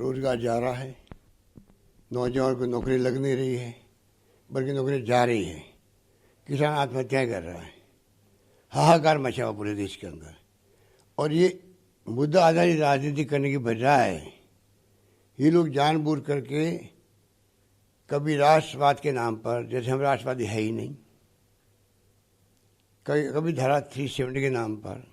रोजगार जा रहा है, नौजवान को नौकरी लग नहीं रही है, बल्कि नौकरी जा रही है, किसान आत्महत्या कर रहा है, हाहाकार मचा हुआ पूरे देश के अंदर। और ये मुद्दा आधारित राजनीति करने की बजाय ये लोग जानबूझ करके कभी राष्ट्रवाद के नाम पर, जैसे हम राष्ट्रवादी है ही नहीं, कभी धारा 370 के नाम पर,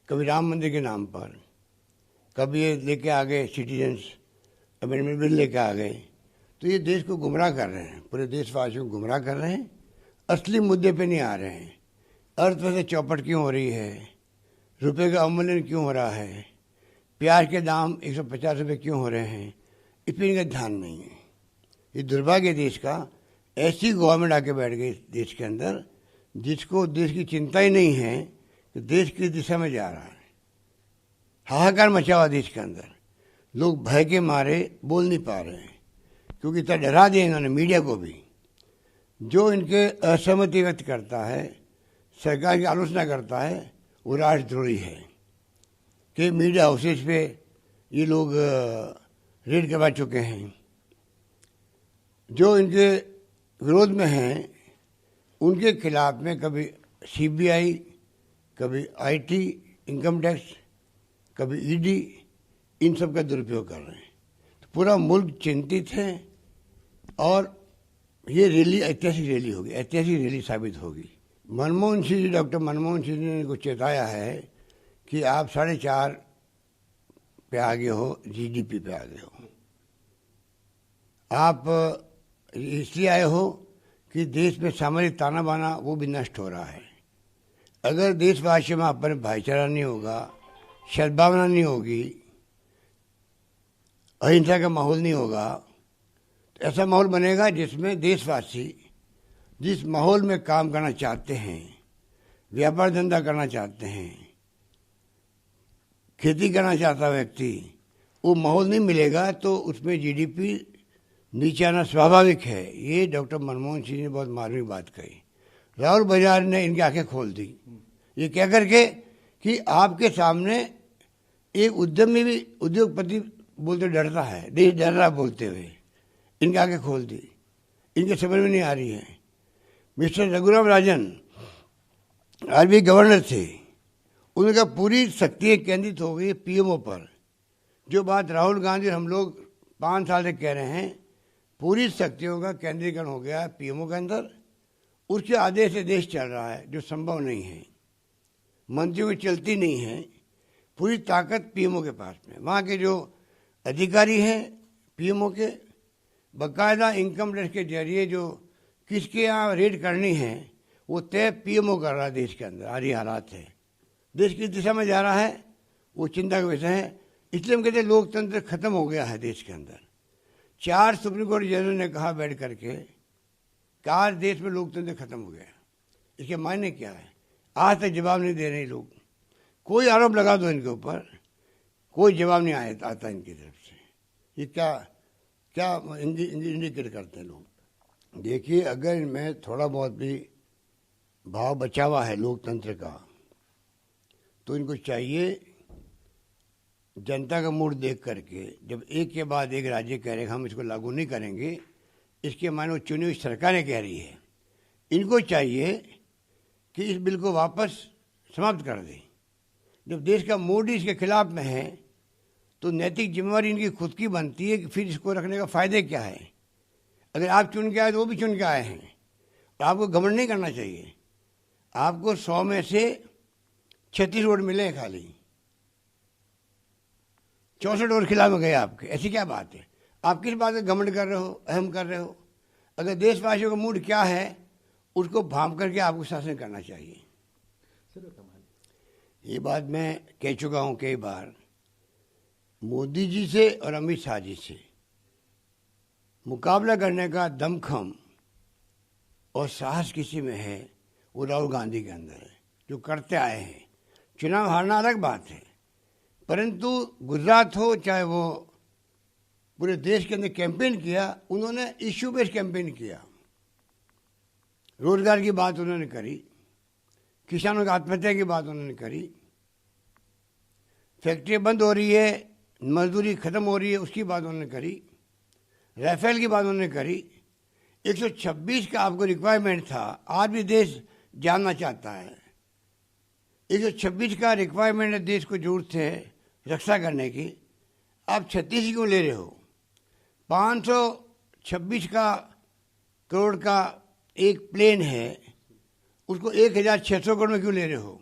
कभी राम मंदिर के नाम पर, कभी ये लेके आ गए सिटीजन्स अमेंडमेंट बिल लेके आ गए। तो ये देश को गुमराह कर रहे हैं, पूरे देशवासियों को गुमराह कर रहे हैं, असली मुद्दे पे नहीं आ रहे हैं। अर्थव्यवस्था चौपट क्यों हो रही है, रुपए का अवमूल्यन क्यों हो रहा है, प्याज के दाम 150 रुपये क्यों हो रहे हैं, इस पर इनका ध्यान नहीं है। ये दुर्भाग्य देश का, ऐसी गवर्नमेंट आके बैठ गई देश के अंदर जिसको देश की चिंता ही नहीं है कि देश किस दिशा में जा रहा है। हाहाकार मचा हुआ देश के अंदर, लोग भय के मारे बोल नहीं पा रहे हैं, क्योंकि इतना डरा दिया इन्होंने मीडिया को भी। जो इनके असहमति व्यक्त करता है, सरकार की आलोचना करता है, वो राष्ट्रद्रोही है। कि मीडिया हाउसेज पे ये लोग रेड करवा चुके हैं। जो इनके विरोध में हैं उनके खिलाफ में कभी सीबीआई, कभी आईटी, इनकम टैक्स, कभी ईडी, इन सब का दुरुपयोग कर रहे हैं। तो पूरा मुल्क चिंतित है और ये रैली ऐतिहासिक रैली होगी, ऐतिहासिक रैली साबित होगी। मनमोहन सिंह जी, डॉक्टर मनमोहन सिंह जी ने इनको चेताया है कि आप 4.5 पे आगे हो, जीडीपी पे आगे हो। आप इसलिए आए हो कि देश में सामाजिक ताना बाना वो भी नष्ट हो रहा है। अगर देशवासियों में अपने भाईचारा नहीं होगा, सद्भावना नहीं होगी, अहिंसा का माहौल नहीं होगा, तो ऐसा माहौल बनेगा जिसमें देशवासी जिस माहौल में काम करना चाहते हैं, व्यापार धंधा करना चाहते हैं, खेती करना चाहता व्यक्ति, वो माहौल नहीं मिलेगा तो उसमें जीडीपी नीचे आना स्वाभाविक है। ये डॉक्टर मनमोहन सिंह ने बहुत मार्मिक बात कही। राहुल बजाज ने इनकी आंखें खोल दी, ये कह करके कि आपके सामने एक उद्यमी भी, उद्योगपति बोलते डरता है, देश डर रहा बोलते हुए, इनकी आंखें खोल दी, इनके समझ में नहीं आ रही है। Mister Raghuram Rajan RBI governor थे, उनका पूरी शक्ति केंद्रित हो गई पीएमओ पर। जो बात राहुल गांधी हम लोग 5 साल से कह रहे हैं, पूरी शक्तियों का केंद्रीकरण हो गया पीएमओ के अंदर। उसके आदेश से देश चल रहा है, जो संभव नहीं है, मंत्रियों की चलती नहीं है। पूरी ताकत पीएमओ के पास में। वहाँ के जो अधिकारी हैं पीएमओ के, बाकायदा इनकम टैक्स के जरिए जो किसके यहाँ रेड करनी है वो तय पीएमओ कर रहा है देश के अंदर। आज ये हालात है, देश किस दिशा में जा रहा है वो चिंता का विषय है। इसलिए हम कहते हैं लोकतंत्र खत्म हो गया है देश के अंदर। 4 सुप्रीम कोर्ट जजों ने कहा बैठ करके कि आज देश में लोकतंत्र खत्म हो गया। इसके मायने क्या है? आज तक जवाब नहीं दे रहे लोग। कोई आरोप लगा दो इनके ऊपर, कोई जवाब नहीं आता इनकी तरफ से। ये क्या इंडिकेट करते हैं लोग। देखिए, अगर इनमें थोड़ा बहुत भी भाव बचा हुआ है लोकतंत्र का, तो इनको चाहिए जनता का मूड देख करके, जब एक के बाद एक राज्य कह रहे हैं हम इसको लागू नहीं करेंगे, इसके माने वो चुनी हुई सरकारें कह रही है, इनको चाहिए कि इस बिल को वापस समाप्त कर दें। जब देश का मूड ही इसके खिलाफ में है तो नैतिक जिम्मेवारी इनकी खुद की बनती है कि फिर इसको रखने का फ़ायदे क्या है। अगर आप चुन के आए तो वो भी चुन के आए हैं, तो आपको घमंड नहीं करना चाहिए। आपको 100 में से 36 वोट मिले हैं खाली, 64 वोट खिलाफ में गए आपके। ऐसी क्या बात है? आप किस बात का घमंड कर रहे हो, अहम कर रहे हो? अगर देशवासियों का मूड क्या है उसको भांप करके आपको शासन करना चाहिए। ये बात मैं कह चुका हूँ कई बार। मोदी जी से और अमित शाह जी से मुकाबला करने का दमखम और साहस किसी में है वो राहुल गांधी के अंदर है, जो करते आए हैं। चुनाव हारना अलग बात है, परंतु गुजरात हो चाहे वो पूरे देश के अंदर कैंपेन किया, उन्होंने इश्यू बेस्ड कैंपेन किया। रोजगार की बात उन्होंने करी, किसानों की आत्महत्या की बात उन्होंने करी, फैक्ट्री बंद हो रही है मजदूरी खत्म हो रही है उसकी बात उन्होंने करी, राफेल की बात उन्होंने करी। 126 का आपको रिक्वायरमेंट था, आज भी देश जानना चाहता है। 126 का रिक्वायरमेंट है, देश को जरूरत है रक्षा करने की, आप 36 क्यों ले रहे हो? 526 करोड़ का एक प्लेन है, उसको 1600 करोड़ में क्यों ले रहे हो?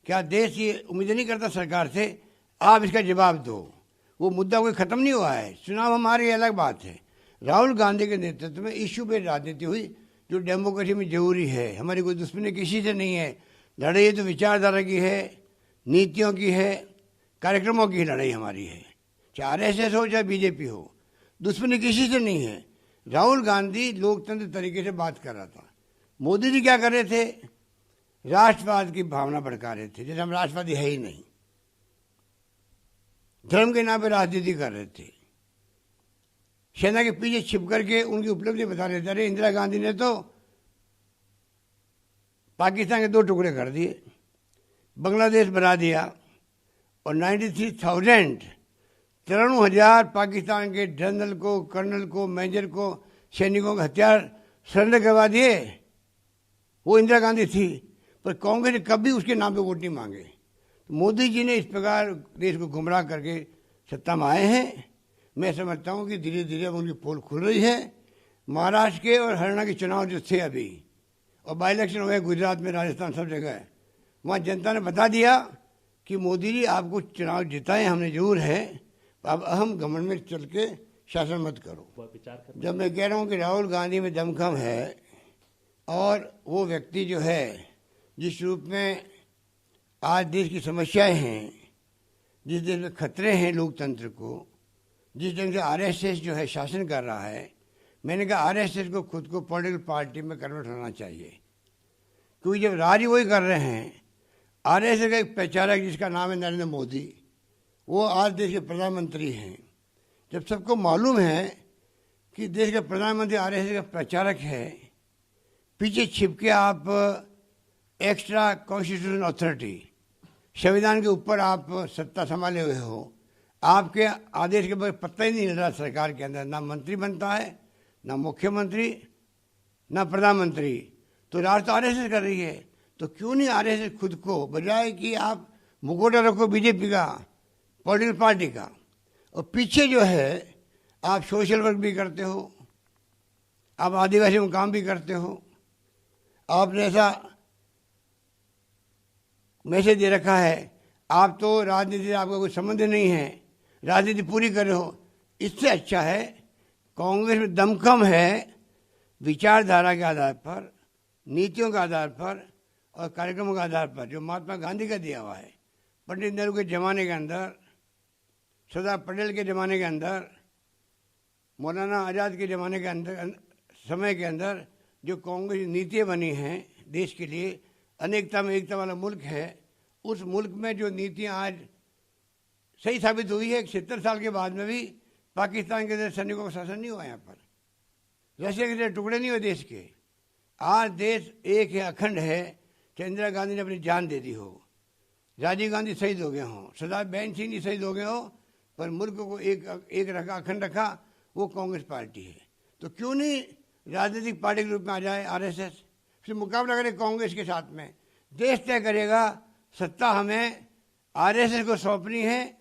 क्या देश ये उम्मीद नहीं करता सरकार से? आप इसका जवाब दो। वो मुद्दा कोई ख़त्म नहीं हुआ है, चुनाव हमारी अलग बात है। राहुल गांधी के नेतृत्व में इश्यू पे राजनीति हुई जो डेमोक्रेसी में जरूरी है। हमारी कोई दुश्मनी किसी से नहीं है, लड़ाई तो विचारधारा की है, नीतियों की है, कार्यक्रमों की लड़ाई हमारी है, चाहे आरएसएस हो चाहे बीजेपी हो, दुश्मनी किसी से नहीं है। राहुल गांधी लोकतंत्र तरीके से बात कर रहा था, मोदी जी क्या कर रहे थे? राष्ट्रवाद की भावना भड़का रहे थे, जैसे हम राष्ट्रवादी है ही नहीं, धर्म के नाम पे राजनीति कर रहे थे, सेना के पीछे छिप करके उनकी उपलब्धि बता रहे थे। अरे इंदिरा गांधी ने तो पाकिस्तान के 2 टुकड़े कर दिए, बांग्लादेश बना दिया, और 93,000 पाकिस्तान के जनरल को, कर्नल को, मेजर को, सैनिकों के हथियार सरेंडर करवा दिए। वो इंदिरा गांधी थी, पर कांग्रेस ने कभी उसके नाम पे वोट नहीं मांगे। तो मोदी जी ने इस प्रकार देश को गुमराह करके सत्ता में आए हैं। मैं समझता हूँ कि धीरे धीरे अब उनकी पोल खुल रही है। महाराष्ट्र के और हरियाणा के चुनाव जो थे अभी, और बाई इलेक्शन हुए गुजरात में, राजस्थान, सब जगह, वहाँ जनता ने बता दिया कि मोदी जी आपको चुनाव जिताए हमने जरूर है, अब अहम घमंड में चल के शासन मत करो। जब मैं कह रहा हूँ कि राहुल गांधी में दमखम है, और वो व्यक्ति जो है जिस रूप में आज देश की समस्याएं हैं, जिस देश में खतरे हैं लोकतंत्र को, जिस ढंग से आरएसएस जो है शासन कर रहा है, मैंने कहा आरएसएस को खुद को पॉलिटिकल पार्टी में कन्वर्ट होना चाहिए, क्योंकि जब राज वही कर रहे हैं। आरएसएस का एक प्रचारक जिसका नाम है नरेंद्र मोदी, वो आज देश के प्रधानमंत्री हैं। जब सबको मालूम है कि देश का प्रधानमंत्री आरएसएस का प्रचारक है, पीछे छिपके आप एक्स्ट्रा कॉन्स्टिट्यूशनल अथॉरिटी, संविधान के ऊपर आप सत्ता संभाले हुए हो, आपके आदेश के बाद पत्ता ही नहीं हिल रहा सरकार के अंदर, ना मंत्री बनता है, ना मुख्यमंत्री, ना प्रधानमंत्री, तो राज तो आरएसएस कर रही है। तो क्यों नहीं आरएसएस खुद को, बजाय कि आप मुखौटा रखो बीजेपी का, पॉलिटिकल पार्टी का, और पीछे जो है आप सोशल वर्क भी करते हो, आप आदिवासी में काम भी करते हो, आपने ऐसा मैसेज दे रखा है, आप तो राजनीति से आपका कोई संबंध नहीं है, राजनीति पूरी कर रहे हो। इससे अच्छा है, कांग्रेस में दमखम है, विचारधारा के आधार पर, नीतियों के आधार पर और कार्यक्रमों के आधार पर, जो महात्मा गांधी का दिया हुआ है, पंडित नेहरू के ज़माने के अंदर, सरदार पटेल के ज़माने के अंदर, मौलाना आज़ाद के ज़माने के अंदर, समय के अंदर जो कांग्रेस नीतियाँ बनी हैं देश के लिए, अनेकता में एकता वाला मुल्क है, उस मुल्क में जो नीतियाँ आज सही साबित हुई है। 70 साल के बाद में भी पाकिस्तान के सैनिकों का शासन नहीं हुआ यहाँ पर, रशिया के टुकड़े नहीं हुए देश के। आज देश एक है, अखंड है। चाहे इंदिरा गांधी ने अपनी जान दे दी हो, राजीव गांधी शहीद हो गए हों, सरदार बहन सिंह जी शहीद हो गए हो, पर मुल्क को एक रखा, अखंड रखा, वो कांग्रेस पार्टी है। तो क्यों नहीं राजनीतिक पार्टी के रूप में आ जाए आरएसएस, फिर मुकाबला करे कांग्रेस के साथ में। देश तय करेगा सत्ता हमें आरएसएस को सौंपनी है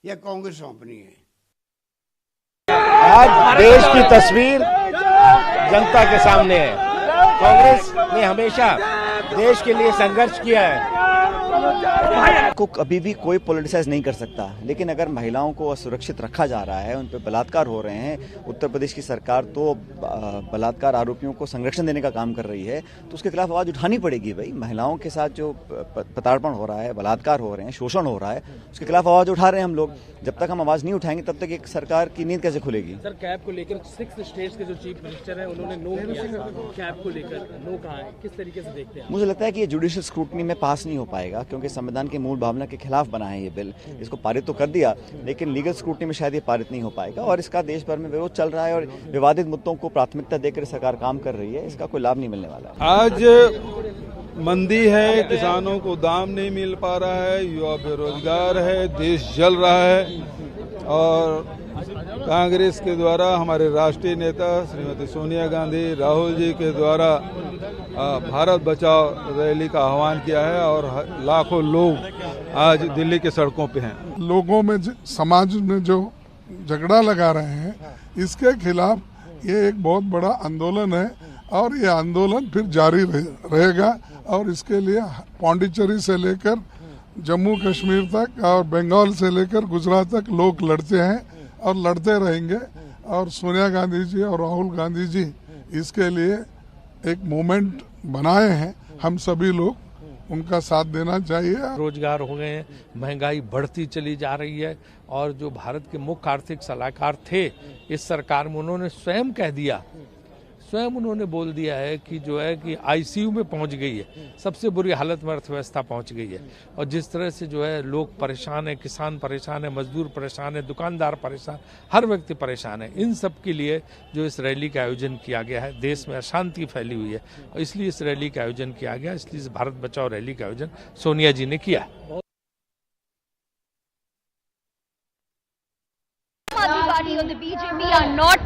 या कांग्रेस सौंपनी है। आज देश की तस्वीर जनता के सामने है। कांग्रेस ने हमेशा देश के लिए संघर्ष किया है। को कभी भी कोई पॉलिटिसाइज नहीं कर सकता, लेकिन अगर महिलाओं को असुरक्षित रखा जा रहा है, उन पर बलात्कार हो रहे हैं, उत्तर प्रदेश की सरकार तो बलात्कार आरोपियों को संरक्षण देने का काम कर रही है, तो उसके खिलाफ आवाज उठानी पड़ेगी। भाई, महिलाओं के साथ जो प्रताड़ना हो रहा है, बलात्कार हो रहे हैं, शोषण हो रहा है, उसके खिलाफ आवाज उठा रहे हैं हम लोग। जब तक हम आवाज नहीं उठाएंगे तब तक एक सरकार की नींद कैसे खुलेगी। सर, कैब को लेकर 6 स्टेट्स के जो चीफ मिनिस्टर हैं उन्होंने नो किया, कैब को लेकर नो कहा है, किस तरीके से देखते हैं? मुझे लगता है कि ये जुडिशियल स्क्रूटनी में पास नहीं हो पाएगा, क्योंकि संविधान की मूल भावना के खिलाफ बना है ये बिल। इसको पारित तो कर दिया, लेकिन लीगल स्क्रूटनी में शायद ये पारित नहीं हो पाएगा, और इसका देश भर में विरोध चल रहा है, और विवादित मुद्दों को प्राथमिकता देकर सरकार काम कर रही है, इसका कोई लाभ नहीं मिलने वाला है। आज मंदी है, किसानों को दाम नहीं मिल पा रहा है, युवा बेरोजगार है, देश जल रहा है और कांग्रेस के द्वारा हमारे राष्ट्रीय नेता श्रीमती सोनिया गांधी, राहुल जी के द्वारा भारत बचाओ रैली का आह्वान किया है और लाखों लोग आज दिल्ली के सड़कों पे हैं। लोगों में समाज में जो झगड़ा लगा रहे हैं, इसके खिलाफ ये एक बहुत बड़ा आंदोलन है और ये आंदोलन फिर जारी रहेगा और इसके लिए पौंडीचेरी से लेकर जम्मू कश्मीर तक और बंगाल से लेकर गुजरात तक लोग लड़ते हैं और लड़ते रहेंगे और सोनिया गांधी जी और राहुल गांधी जी इसके लिए एक मूवमेंट बनाए हैं। हम सभी लोग उनका साथ देना चाहिए। रोजगार हो गए हैं, महंगाई बढ़ती चली जा रही है और जो भारत के मुख्य आर्थिक सलाहकार थे इस सरकार में, उन्होंने स्वयं कह दिया, स्वयं उन्होंने बोल दिया है कि जो है कि आईसीयू में पहुंच गई है, सबसे बुरी हालत में अर्थव्यवस्था पहुंच गई है। और जिस तरह से जो है लोग परेशान है, किसान परेशान है, मजदूर परेशान है, दुकानदार परेशान, हर व्यक्ति परेशान है। इन सब के लिए जो इस रैली का आयोजन किया गया है, देश में अशांति फैली हुई है और इसलिए इस रैली का आयोजन किया गया, इसलिए इस भारत बचाओ रैली का आयोजन सोनिया जी ने किया। Party or the BJP are not